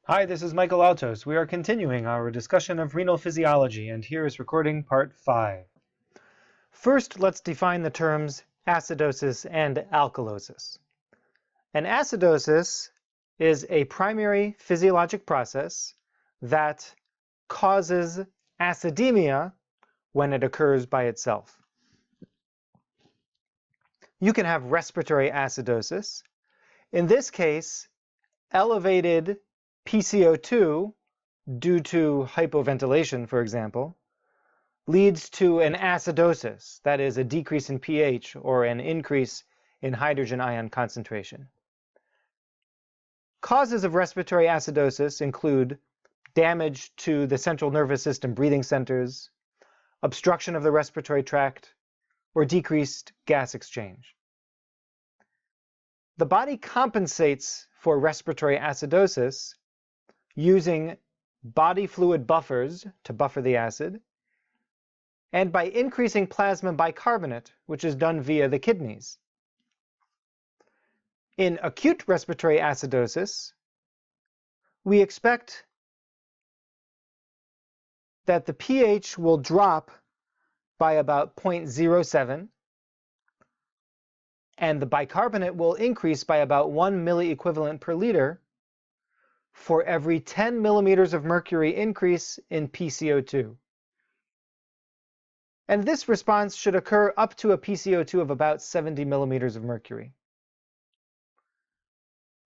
Hi, this is Michael Altos. We are continuing our discussion of renal physiology, and here is recording part 5. First, let's define the terms acidosis and alkalosis. An acidosis is a primary physiologic process that causes acidemia when it occurs by itself. You can have respiratory acidosis. In this case, elevated PCO2 due to hypoventilation, for example, leads to an acidosis, that is a decrease in pH or an increase in hydrogen ion concentration. Causes of respiratory acidosis include damage to the central nervous system breathing centers, obstruction of the respiratory tract, or decreased gas exchange. The body compensates for respiratory acidosis using body fluid buffers to buffer the acid, and by increasing plasma bicarbonate, which is done via the kidneys. In acute respiratory acidosis, we expect that the pH will drop by about 0.07, and the bicarbonate will increase by about 1 milliequivalent per liter for every 10 millimeters of mercury increase in PCO2. And this response should occur up to a PCO2 of about 70 millimeters of mercury.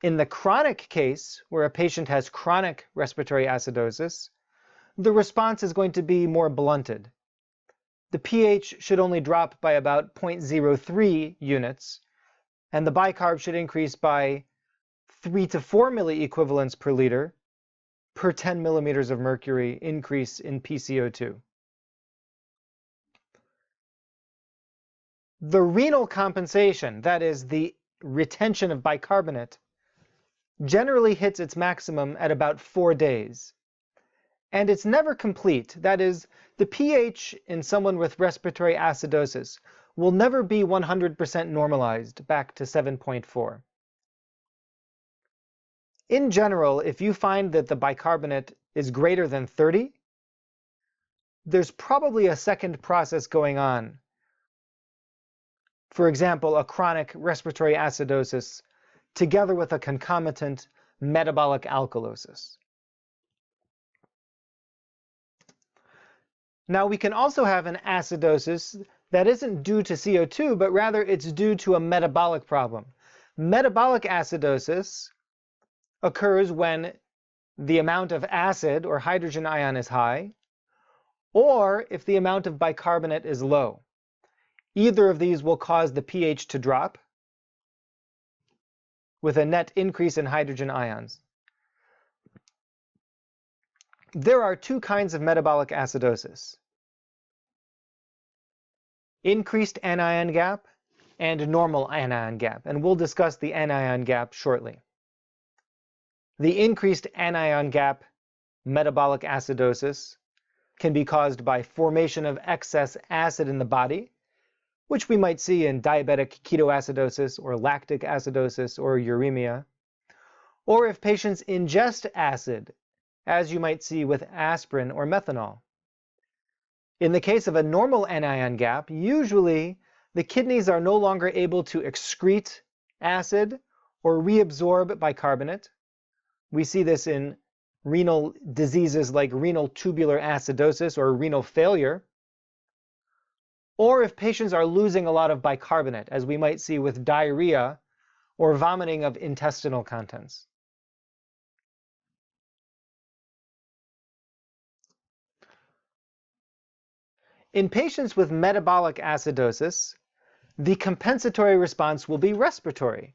In the chronic case, where a patient has chronic respiratory acidosis, the response is going to be more blunted. The pH should only drop by about 0.03 units, and the bicarb should increase by 3 to 4 milliequivalents per liter per 10 millimeters of mercury increase in PCO2. The renal compensation, that is the retention of bicarbonate, generally hits its maximum at about 4 days. And it's never complete. That is, the pH in someone with respiratory acidosis will never be 100% normalized back to 7.4. In general, if you find that the bicarbonate is greater than 30, there's probably a second process going on. For example, a chronic respiratory acidosis together with a concomitant metabolic alkalosis. Now, we can also have an acidosis that isn't due to CO2, but rather it's due to a metabolic problem. Metabolic acidosis occurs when the amount of acid or hydrogen ion is high, or if the amount of bicarbonate is low. Either of these will cause the pH to drop with a net increase in hydrogen ions. There are two kinds of metabolic acidosis: increased anion gap and normal anion gap, and we'll discuss the anion gap shortly. The increased anion gap metabolic acidosis can be caused by formation of excess acid in the body, which we might see in diabetic ketoacidosis or lactic acidosis or uremia, or if patients ingest acid, as you might see with aspirin or methanol. In the case of a normal anion gap, usually the kidneys are no longer able to excrete acid or reabsorb bicarbonate. We see this in renal diseases like renal tubular acidosis or renal failure, or if patients are losing a lot of bicarbonate, as we might see with diarrhea or vomiting of intestinal contents. In patients with metabolic acidosis, the compensatory response will be respiratory.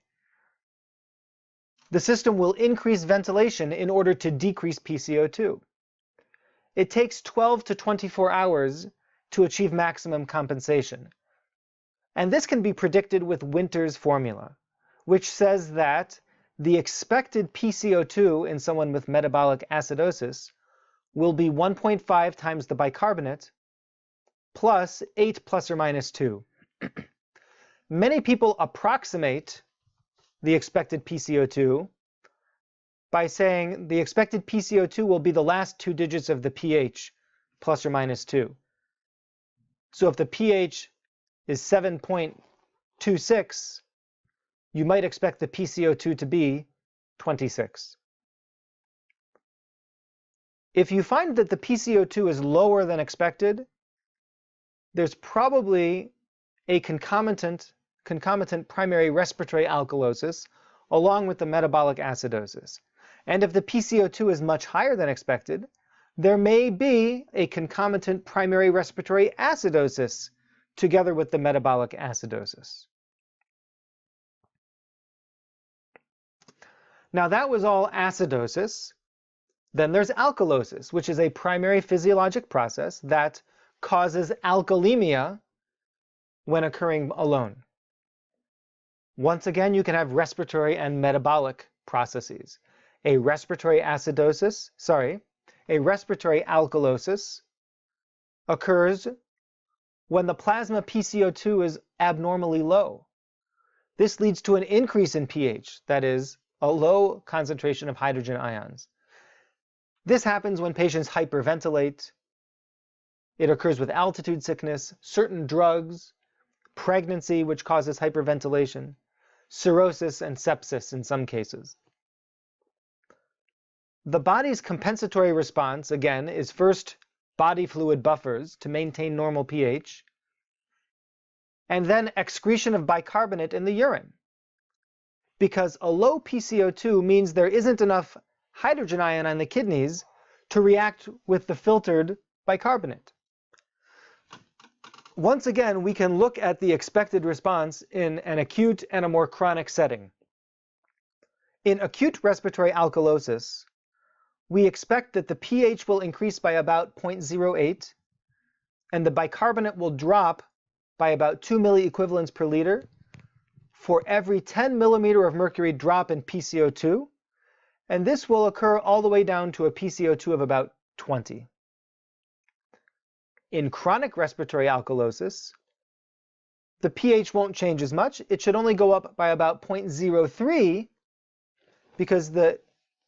The system will increase ventilation in order to decrease PCO2. It takes 12 to 24 hours to achieve maximum compensation. And this can be predicted with Winter's formula, which says that the expected PCO2 in someone with metabolic acidosis will be 1.5 times the bicarbonate plus 8 plus or minus 2. Many people approximate the expected PCO2 by saying the expected PCO2 will be the last two digits of the pH, plus or minus 2. So if the pH is 7.26, you might expect the PCO2 to be 26. If you find that the PCO2 is lower than expected, there's probably a concomitant primary respiratory alkalosis along with the metabolic acidosis. And if the PCO2 is much higher than expected, there may be a concomitant primary respiratory acidosis together with the metabolic acidosis. Now that was all acidosis. Then there's alkalosis, which is a primary physiologic process that causes alkalemia when occurring alone. Once again, you can have respiratory and metabolic processes. A respiratory alkalosis occurs when the plasma PCO2 is abnormally low. This leads to an increase in pH, that is, a low concentration of hydrogen ions. This happens when patients hyperventilate. It occurs with altitude sickness, certain drugs, pregnancy, which causes hyperventilation, cirrhosis, and sepsis in some cases. The body's compensatory response, again, is first body fluid buffers to maintain normal pH, and then excretion of bicarbonate in the urine. Because a low PCO2 means there isn't enough hydrogen ion on the kidneys to react with the filtered bicarbonate. Once again, we can look at the expected response in an acute and a more chronic setting. In acute respiratory alkalosis, we expect that the pH will increase by about 0.08, and the bicarbonate will drop by about 2 milliequivalents per liter for every 10 millimeter of mercury drop in PCO2, and this will occur all the way down to a PCO2 of about 20. In chronic respiratory alkalosis, the pH won't change as much. It should only go up by about 0.03 because the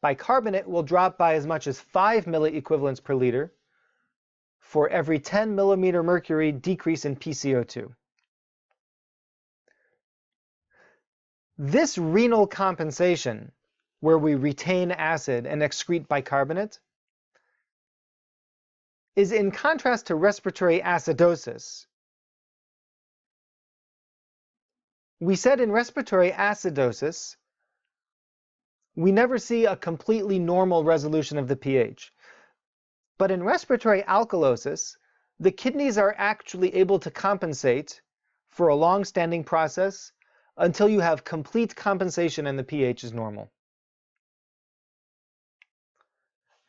bicarbonate will drop by as much as 5 milliequivalents per liter for every 10 millimeter mercury decrease in PCO2. This renal compensation, where we retain acid and excrete bicarbonate, is in contrast to respiratory acidosis. We said in respiratory acidosis, we never see a completely normal resolution of the pH. But in respiratory alkalosis, the kidneys are actually able to compensate for a long-standing process until you have complete compensation and the pH is normal.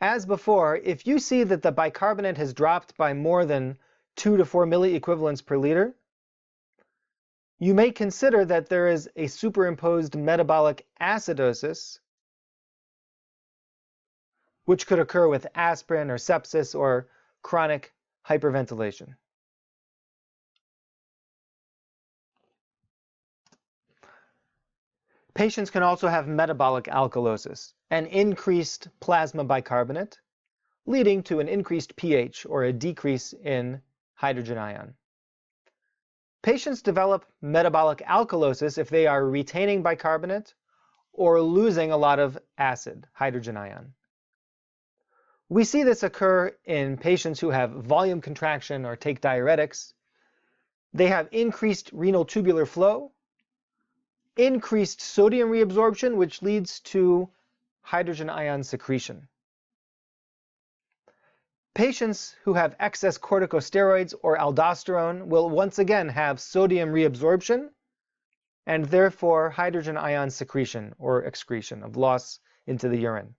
As before, if you see that the bicarbonate has dropped by more than 2 to 4 milliequivalents per liter, you may consider that there is a superimposed metabolic acidosis, which could occur with aspirin or sepsis or chronic hyperventilation. Patients can also have metabolic alkalosis, an increased plasma bicarbonate, leading to an increased pH or a decrease in hydrogen ion. Patients develop metabolic alkalosis if they are retaining bicarbonate or losing a lot of acid, hydrogen ion. We see this occur in patients who have volume contraction or take diuretics. They have increased renal tubular flow, increased sodium reabsorption, which leads to hydrogen ion secretion. Patients who have excess corticosteroids or aldosterone will once again have sodium reabsorption and therefore hydrogen ion secretion or excretion of loss into the urine.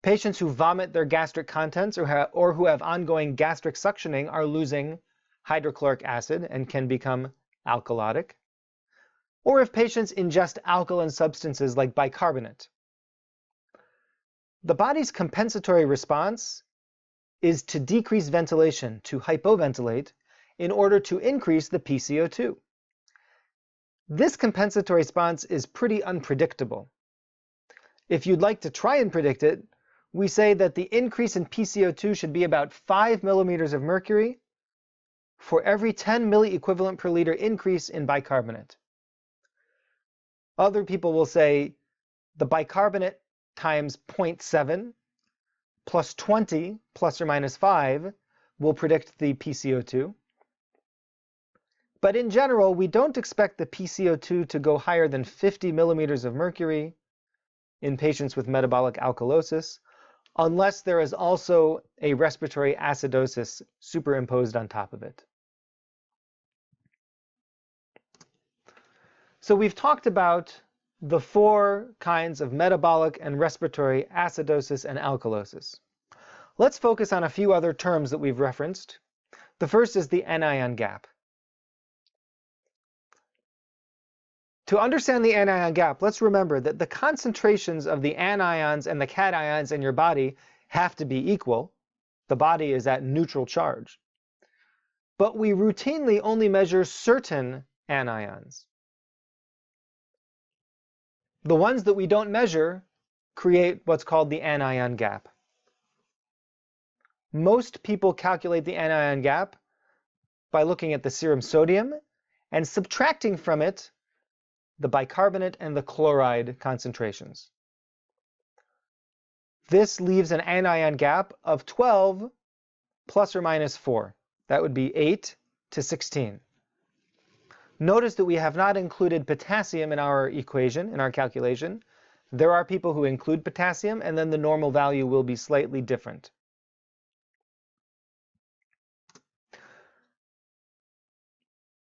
Patients who vomit their gastric contents or who have ongoing gastric suctioning are losing hydrochloric acid and can become alkalotic. Or if patients ingest alkaline substances like bicarbonate. The body's compensatory response is to decrease ventilation, to hypoventilate, in order to increase the PCO2. This compensatory response is pretty unpredictable. if you'd like to try and predict it, we say that the increase in PCO2 should be about 5 millimeters of mercury for every 10 milliequivalent per liter increase in bicarbonate. Other people will say the bicarbonate times 0.7 plus 20 plus or minus 5 will predict the PCO2. But in general, we don't expect the PCO2 to go higher than 50 millimeters of mercury in patients with metabolic alkalosis, unless there is also a respiratory acidosis superimposed on top of it. So we've talked about the 4 kinds of metabolic and respiratory acidosis and alkalosis. Let's focus on a few other terms that we've referenced. The first is the anion gap. To understand the anion gap, let's remember that the concentrations of the anions and the cations in your body have to be equal. The body is at neutral charge. But we routinely only measure certain anions. The ones that we don't measure create what's called the anion gap. Most people calculate the anion gap by looking at the serum sodium and subtracting from it the bicarbonate and the chloride concentrations. This leaves an anion gap of 12 plus or minus 4. That would be 8 to 16. Notice that we have not included potassium in our equation, in our calculation. There are people who include potassium, and then the normal value will be slightly different.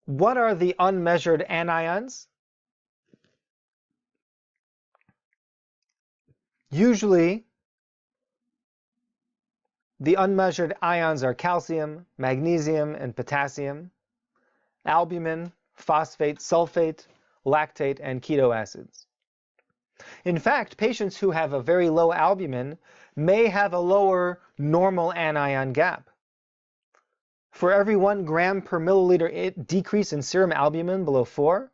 What are the unmeasured anions? Usually, the unmeasured ions are calcium, magnesium, and potassium, albumin, phosphate, sulfate, lactate, and keto acids. In fact, patients who have a very low albumin may have a lower normal anion gap. For every 1 gram per milliliter decrease in serum albumin below 4,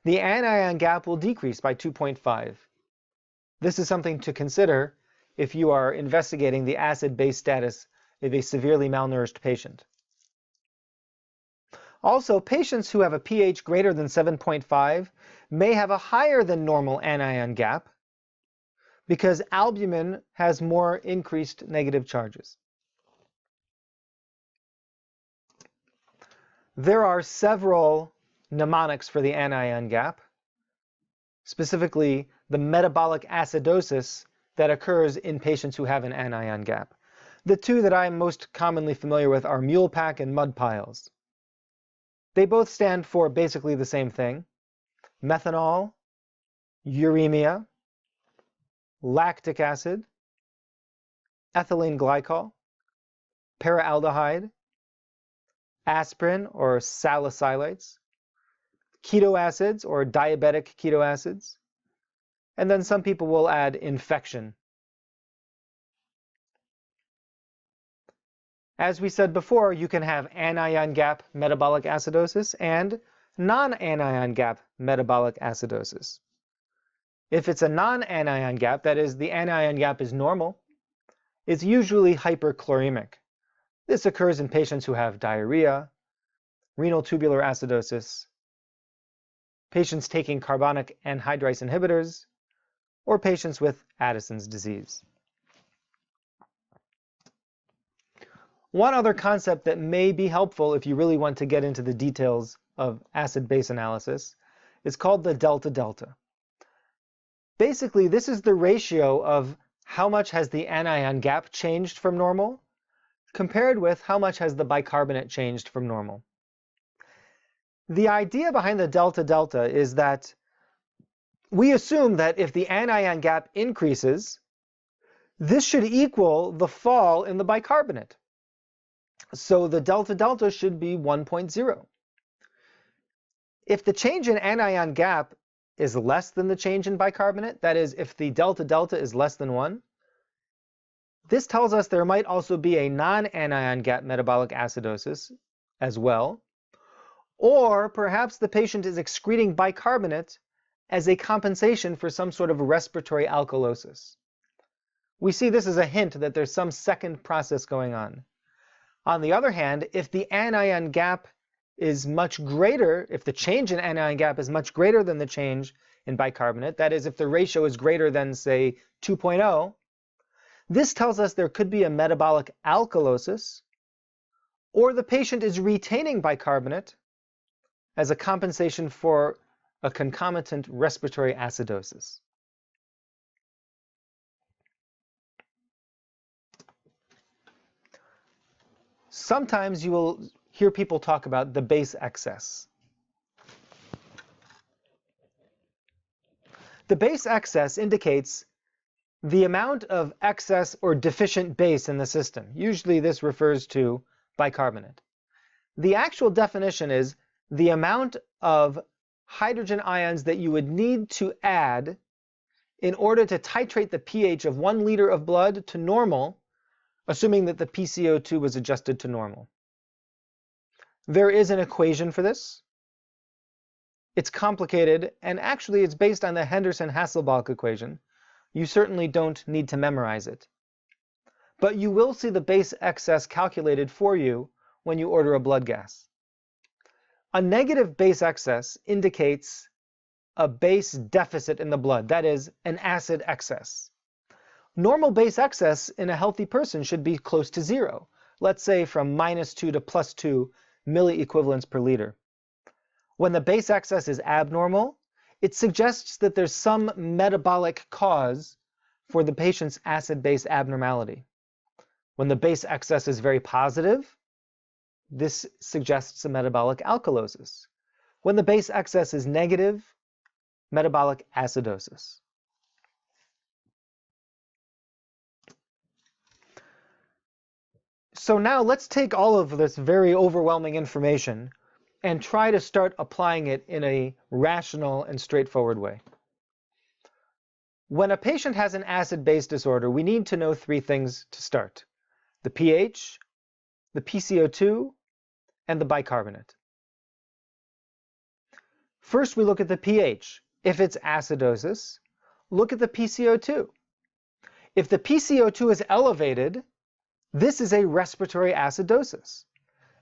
the anion gap will decrease by 2.5. This is something to consider if you are investigating the acid-base status of a severely malnourished patient. Also, patients who have a pH greater than 7.5 may have a higher than normal anion gap because albumin has more increased negative charges. There are several mnemonics for the anion gap, specifically the metabolic acidosis that occurs in patients who have an anion gap. The 2 that I'm most commonly familiar with are mule pack and mud piles. They both stand for basically the same thing: methanol, uremia, lactic acid, ethylene glycol, paraaldehyde, aspirin or salicylates, keto acids or diabetic keto acids, and then some people will add infection. As we said before, you can have anion gap metabolic acidosis and non-anion gap metabolic acidosis. If it's a non-anion gap, that is, the anion gap is normal, it's usually hyperchloremic. This occurs in patients who have diarrhea, renal tubular acidosis, patients taking carbonic anhydrase inhibitors, or patients with Addison's disease. One other concept that may be helpful if you really want to get into the details of acid-base analysis is called the delta-delta. Basically, this is the ratio of how much has the anion gap changed from normal compared with how much has the bicarbonate changed from normal. The idea behind the delta-delta is that we assume that if the anion gap increases, this should equal the fall in the bicarbonate. So the delta-delta should be 1.0. If the change in anion gap is less than the change in bicarbonate, that is, if the delta-delta is less than 1, this tells us there might also be a non-anion gap metabolic acidosis as well. Or perhaps the patient is excreting bicarbonate as a compensation for some sort of respiratory alkalosis. We see this as a hint that there's some second process going on. On the other hand, if the anion gap is much greater, if the change in anion gap is much greater than the change in bicarbonate, that is, if the ratio is greater than, say, 2.0, this tells us there could be a metabolic alkalosis, or the patient is retaining bicarbonate as a compensation for a concomitant respiratory acidosis. Sometimes you will hear people talk about the base excess. The base excess indicates the amount of excess or deficient base in the system. Usually this refers to bicarbonate. The actual definition is the amount of hydrogen ions that you would need to add in order to titrate the pH of 1 liter of blood to normal, assuming that the PCO2 was adjusted to normal. There is an equation for this. It's complicated, and actually it's based on the Henderson-Hasselbalch equation. You certainly don't need to memorize it. But you will see the base excess calculated for you when you order a blood gas. A negative base excess indicates a base deficit in the blood, that is, an acid excess. Normal base excess in a healthy person should be close to 0. Let's say from -2 to +2 milliequivalents per liter. When the base excess is abnormal, it suggests that there's some metabolic cause for the patient's acid-base abnormality. When the base excess is very positive, this suggests a metabolic alkalosis. When the base excess is negative, metabolic acidosis. So now let's take all of this very overwhelming information and try to start applying it in a rational and straightforward way. When a patient has an acid-base disorder, we need to know 3 things to start: the pH, the PCO2, and the bicarbonate. First, we look at the pH. If it's acidosis, look at the PCO2. If the PCO2 is elevated, this is a respiratory acidosis,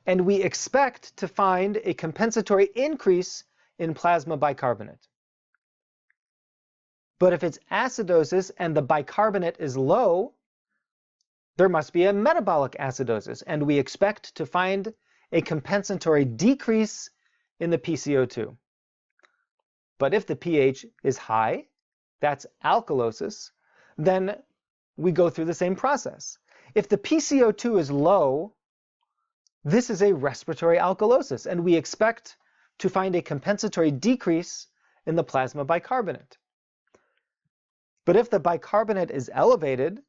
and we expect to find a compensatory increase in plasma bicarbonate. But if it's acidosis and the bicarbonate is low, there must be a metabolic acidosis, and we expect to find a compensatory decrease in the PCO2. But if the pH is high, that's alkalosis, then we go through the same process. If the PCO2 is low, this is a respiratory alkalosis, and we expect to find a compensatory decrease in the plasma bicarbonate. But if the bicarbonate is elevated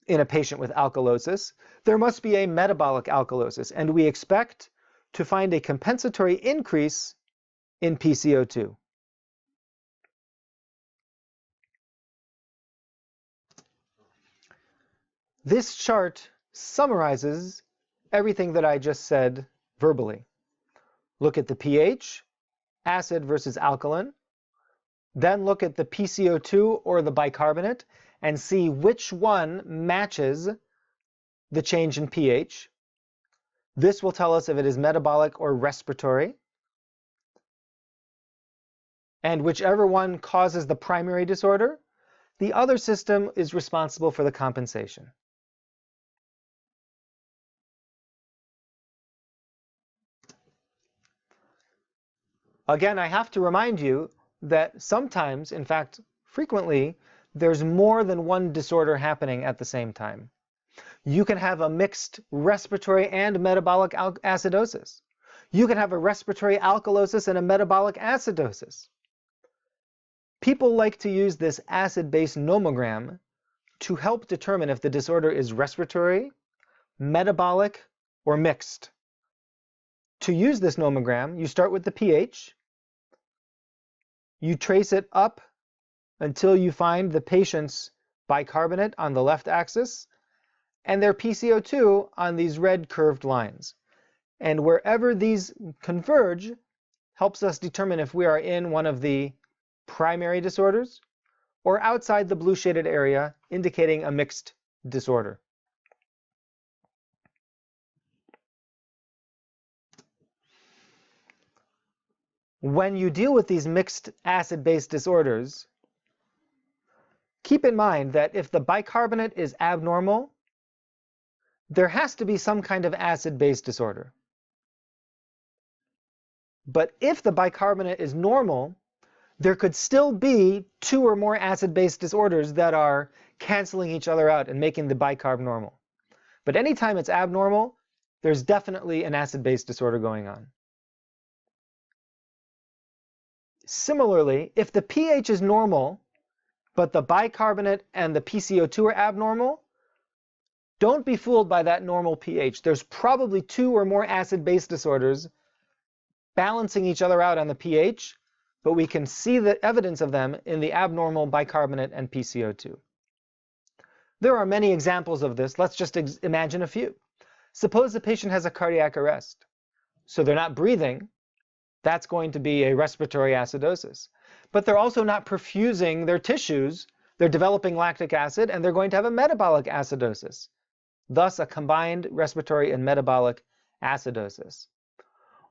in a patient with alkalosis, there must be a metabolic alkalosis, and we expect to find a compensatory increase in PCO2. This chart summarizes everything that I just said verbally. Look at the pH, acid versus alkaline. Then look at the PCO2 or the bicarbonate and see which one matches the change in pH. This will tell us if it is metabolic or respiratory. And whichever one causes the primary disorder, the other system is responsible for the compensation. Again, I have to remind you that sometimes, in fact, frequently, there's more than one disorder happening at the same time. You can have a mixed respiratory and metabolic acidosis. You can have a respiratory alkalosis and a metabolic acidosis. People like to use this acid-base nomogram to help determine if the disorder is respiratory, metabolic, or mixed. To use this nomogram, you start with the pH. You trace it up until you find the patient's bicarbonate on the left axis and their PCO2 on these red curved lines. And wherever these converge helps us determine if we are in one of the primary disorders, or outside the blue shaded area, indicating a mixed disorder. When you deal with these mixed acid-base disorders, keep in mind that if the bicarbonate is abnormal, there has to be some kind of acid-base disorder. But if the bicarbonate is normal, there could still be 2 or more acid-base disorders that are canceling each other out and making the bicarb normal. But anytime it's abnormal, there's definitely an acid-base disorder going on. Similarly, if the pH is normal, but the bicarbonate and the PCO2 are abnormal, don't be fooled by that normal pH. There's probably 2 or more acid-base disorders balancing each other out on the pH, but we can see the evidence of them in the abnormal bicarbonate and PCO2. There are many examples of this. Let's just imagine a few. Suppose the patient has a cardiac arrest. So they're not breathing. That's going to be a respiratory acidosis. But they're also not perfusing their tissues. They're developing lactic acid, and they're going to have a metabolic acidosis. Thus, a combined respiratory and metabolic acidosis.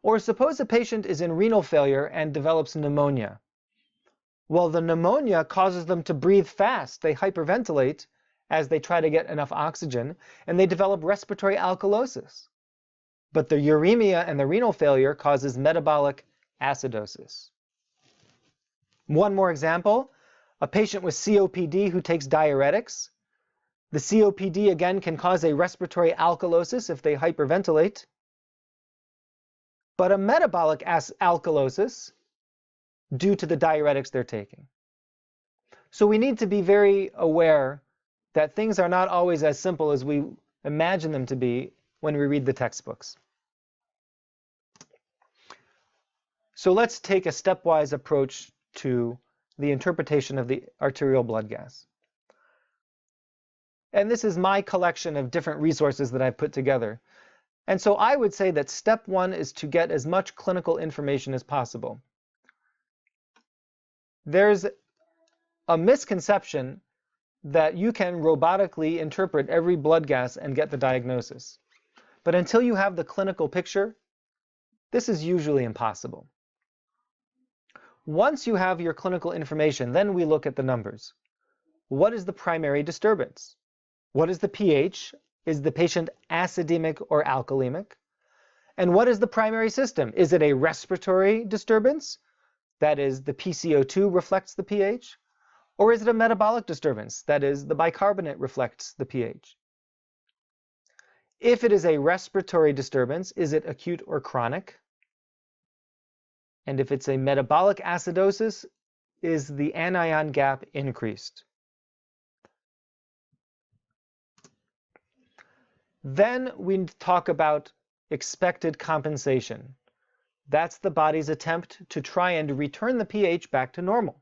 Or suppose a patient is in renal failure and develops pneumonia. Well, the pneumonia causes them to breathe fast. They hyperventilate as they try to get enough oxygen, and they develop respiratory alkalosis. But the uremia and the renal failure causes metabolic acidosis. One more example, a patient with COPD who takes diuretics. The COPD, again, can cause a respiratory alkalosis if they hyperventilate, but a metabolic alkalosis due to the diuretics they're taking. So we need to be very aware that things are not always as simple as we imagine them to be when we read the textbooks. So let's take a stepwise approach to the interpretation of the arterial blood gas. And this is my collection of different resources that I've put together. And so I would say that step 1 is to get as much clinical information as possible. There's a misconception that you can robotically interpret every blood gas and get the diagnosis. But until you have the clinical picture, this is usually impossible. Once you have your clinical information, then we look at the numbers. What is the primary disturbance? What is the pH? Is the patient acidemic or alkalemic? And what is the primary system? Is it a respiratory disturbance? That is, the PCO2 reflects the pH? Or is it a metabolic disturbance? That is, the bicarbonate reflects the pH. If it is a respiratory disturbance, is it acute or chronic? And if it's a metabolic acidosis, is the anion gap increased? Then we talk about expected compensation. That's the body's attempt to try and return the pH back to normal.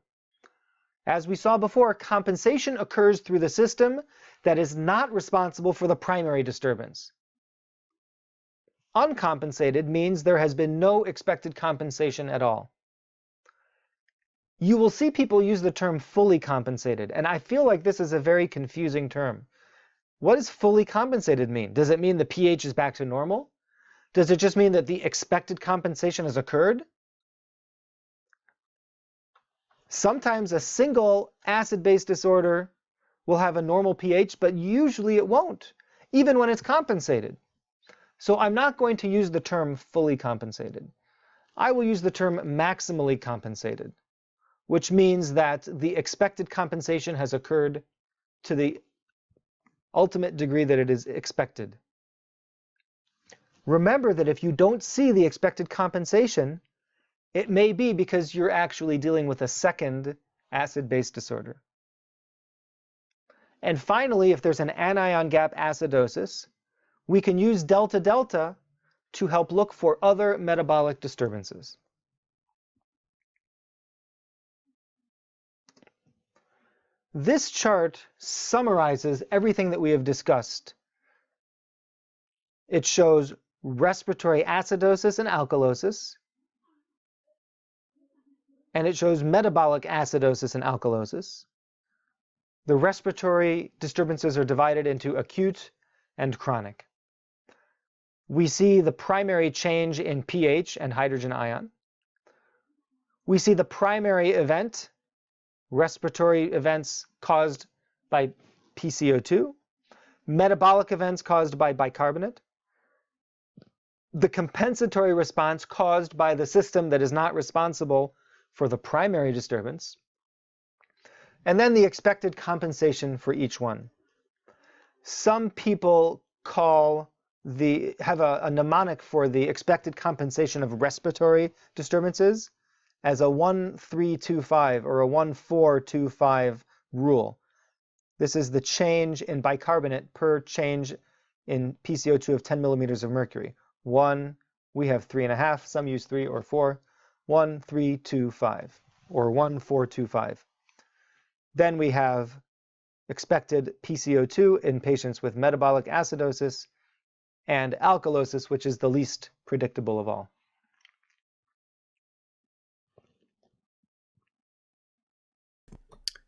As we saw before, compensation occurs through the system that is not responsible for the primary disturbance. Uncompensated means there has been no expected compensation at all. You will see people use the term fully compensated, and I feel like this is a very confusing term. What does fully compensated mean? Does it mean the pH is back to normal? Does it just mean that the expected compensation has occurred? Sometimes a single acid-base disorder will have a normal pH, but usually it won't, even when it's compensated. So I'm not going to use the term fully compensated. I will use the term maximally compensated, which means that the expected compensation has occurred to the ultimate degree that it is expected. Remember that if you don't see the expected compensation, it may be because you're actually dealing with a second acid-base disorder. And finally, if there's an anion gap acidosis, we can use delta-delta to help look for other metabolic disturbances. This chart summarizes everything that we have discussed. It shows respiratory acidosis and alkalosis, and it shows metabolic acidosis and alkalosis. The respiratory disturbances are divided into acute and chronic. We see the primary change in pH and hydrogen ion. We see the primary event, respiratory events caused by PCO2, metabolic events caused by bicarbonate, the compensatory response caused by the system that is not responsible for the primary disturbance, and then the expected compensation for each one. Some people have a mnemonic for the expected compensation of respiratory disturbances as a 1-3-2-5 or a 1-4-2-5 rule. This is the change in bicarbonate per change in PCO2 of 10 millimeters of mercury. 1, we have 3.5, some use 3 or 4, 1, 3, 2, 5, or 1, 4, 2, 5. Then we have expected PCO2 in patients with metabolic acidosis and alkalosis, which is the least predictable of all.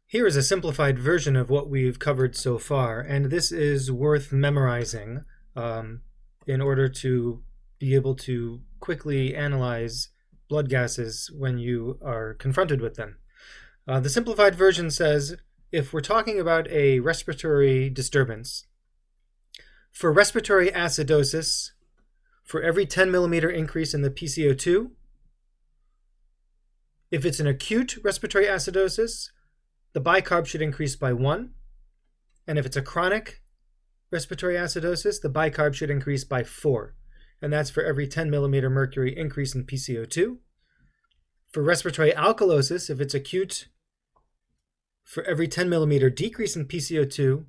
Here is a simplified version of what we've covered so far, and this is worth memorizing in order to be able to quickly analyze blood gases when you are confronted with them. The simplified version says, if we're talking about a respiratory disturbance, for respiratory acidosis, for every 10 millimeter increase in the PCO2, if it's an acute respiratory acidosis, the bicarb should increase by 1. And if it's a chronic respiratory acidosis, the bicarb should increase by 4. And that's for every 10 millimeter mercury increase in PCO2. For respiratory alkalosis, if it's acute, for every 10 millimeter decrease in PCO2,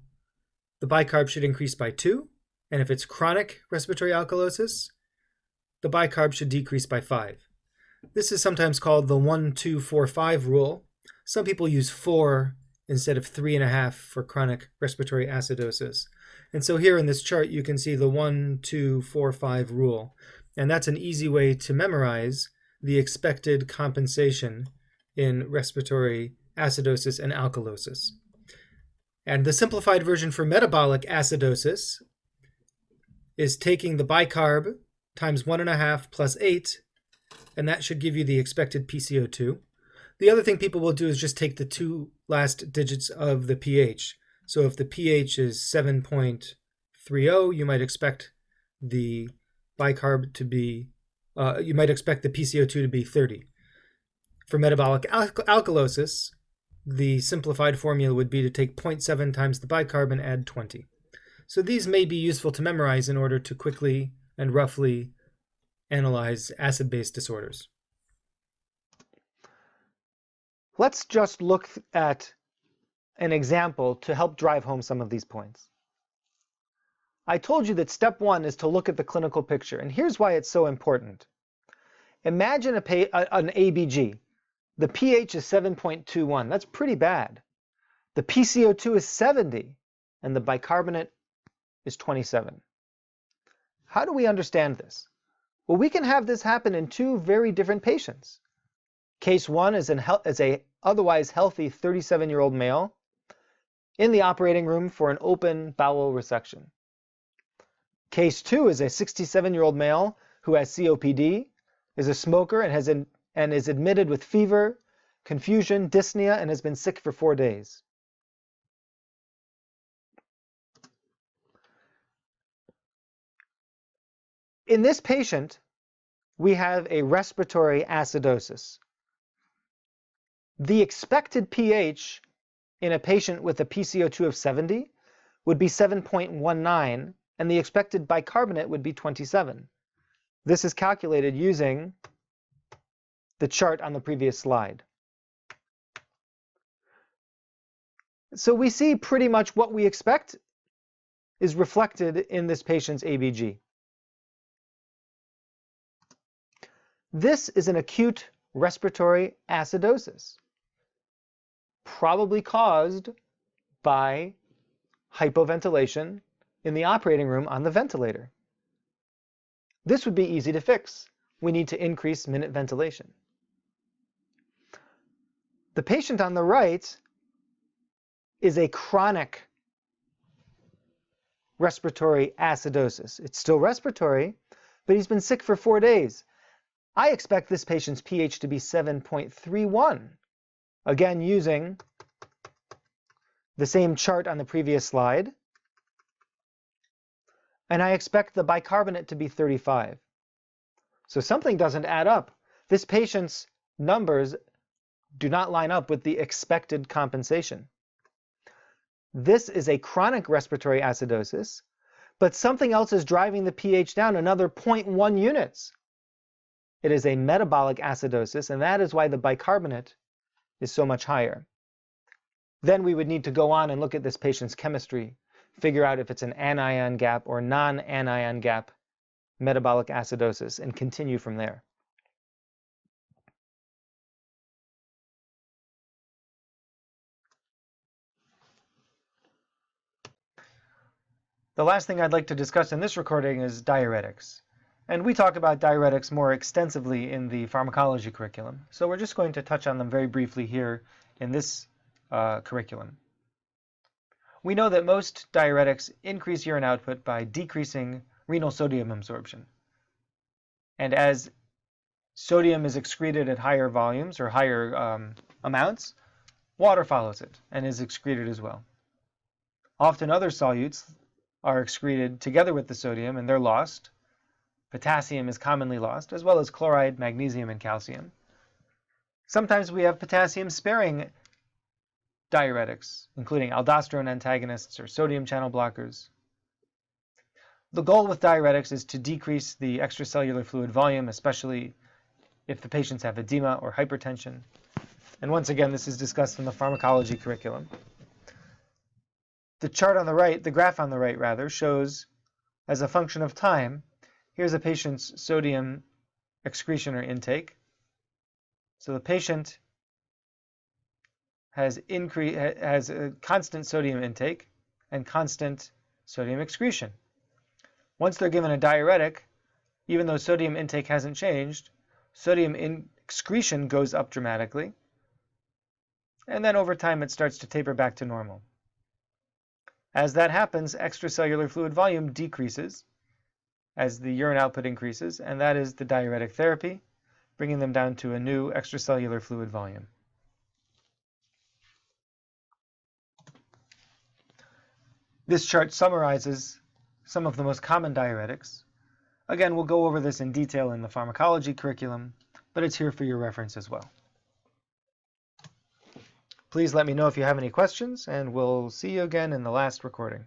the bicarb should increase by 2. And if it's chronic respiratory alkalosis, the bicarb should decrease by 5. This is sometimes called the 1-2-4-5 rule. Some people use 4 instead of 3.5 for chronic respiratory acidosis. And so here in this chart, you can see the 1-2-4-5 rule. And that's an easy way to memorize the expected compensation in respiratory acidosis and alkalosis. And the simplified version for metabolic acidosis is taking the bicarb times 1.5 plus 8, and that should give you the expected PCO2. The other thing people will do is just take the 2 last digits of the pH. So if the pH is 7.30, you might expect the bicarb to be, you might expect the PCO2 to be 30. For metabolic alkalosis, the simplified formula would be to take 0.7 times the bicarb and add 20. So these may be useful to memorize in order to quickly and roughly analyze acid-base disorders. Let's just look at an example to help drive home some of these points. I told you that step 1 is to look at the clinical picture, and here's why it's so important. Imagine an ABG. The pH is 7.21. That's pretty bad. The PCO2 is 70, and the bicarbonate is 27. How do we understand this? Well, we can have this happen in 2 very different patients. Case 1 is a otherwise healthy 37-year-old male in the operating room for an open bowel resection. Case 2 is a 67-year-old male who has COPD, is a smoker, and is admitted with fever, confusion, dyspnea, and has been sick for 4 days. In this patient, we have a respiratory acidosis. The expected pH in a patient with a PCO2 of 70 would be 7.19, and the expected bicarbonate would be 27. This is calculated using the chart on the previous slide. So we see pretty much what we expect is reflected in this patient's ABG. This is an acute respiratory acidosis, probably caused by hypoventilation in the operating room on the ventilator. This would be easy to fix. We need to increase minute ventilation. The patient on the right is a chronic respiratory acidosis. It's still respiratory, but he's been sick for 4 days. I expect this patient's pH to be 7.31. Again, using the same chart on the previous slide. And I expect the bicarbonate to be 35. So something doesn't add up. This patient's numbers do not line up with the expected compensation. This is a chronic respiratory acidosis, but something else is driving the pH down another 0.1 units. It is a metabolic acidosis, and that is why the bicarbonate is so much higher. Then we would need to go on and look at this patient's chemistry, figure out if it's an anion gap or non-anion gap metabolic acidosis, and continue from there. The last thing I'd like to discuss in this recording is diuretics. And we talk about diuretics more extensively in the pharmacology curriculum, so we're just going to touch on them very briefly here in this curriculum. We know that most diuretics increase urine output by decreasing renal sodium absorption. And as sodium is excreted at higher volumes or higher amounts, water follows it and is excreted as well. Often other solutes are excreted together with the sodium and they're lost. Potassium is commonly lost, as well as chloride, magnesium, and calcium. Sometimes we have potassium-sparing diuretics, including aldosterone antagonists or sodium channel blockers. The goal with diuretics is to decrease the extracellular fluid volume, especially if the patients have edema or hypertension. And once again, this is discussed in the pharmacology curriculum. The chart on the right, the graph on the right rather, shows as a function of time, here's a patient's sodium excretion or intake. So the patient has a constant sodium intake and constant sodium excretion. Once they're given a diuretic, even though sodium intake hasn't changed, sodium excretion goes up dramatically, and then over time it starts to taper back to normal. As that happens, extracellular fluid volume decreases as the urine output increases, and that is the diuretic therapy, bringing them down to a new extracellular fluid volume. This chart summarizes some of the most common diuretics. Again, we'll go over this in detail in the pharmacology curriculum, but it's here for your reference as well. Please let me know if you have any questions, and we'll see you again in the last recording.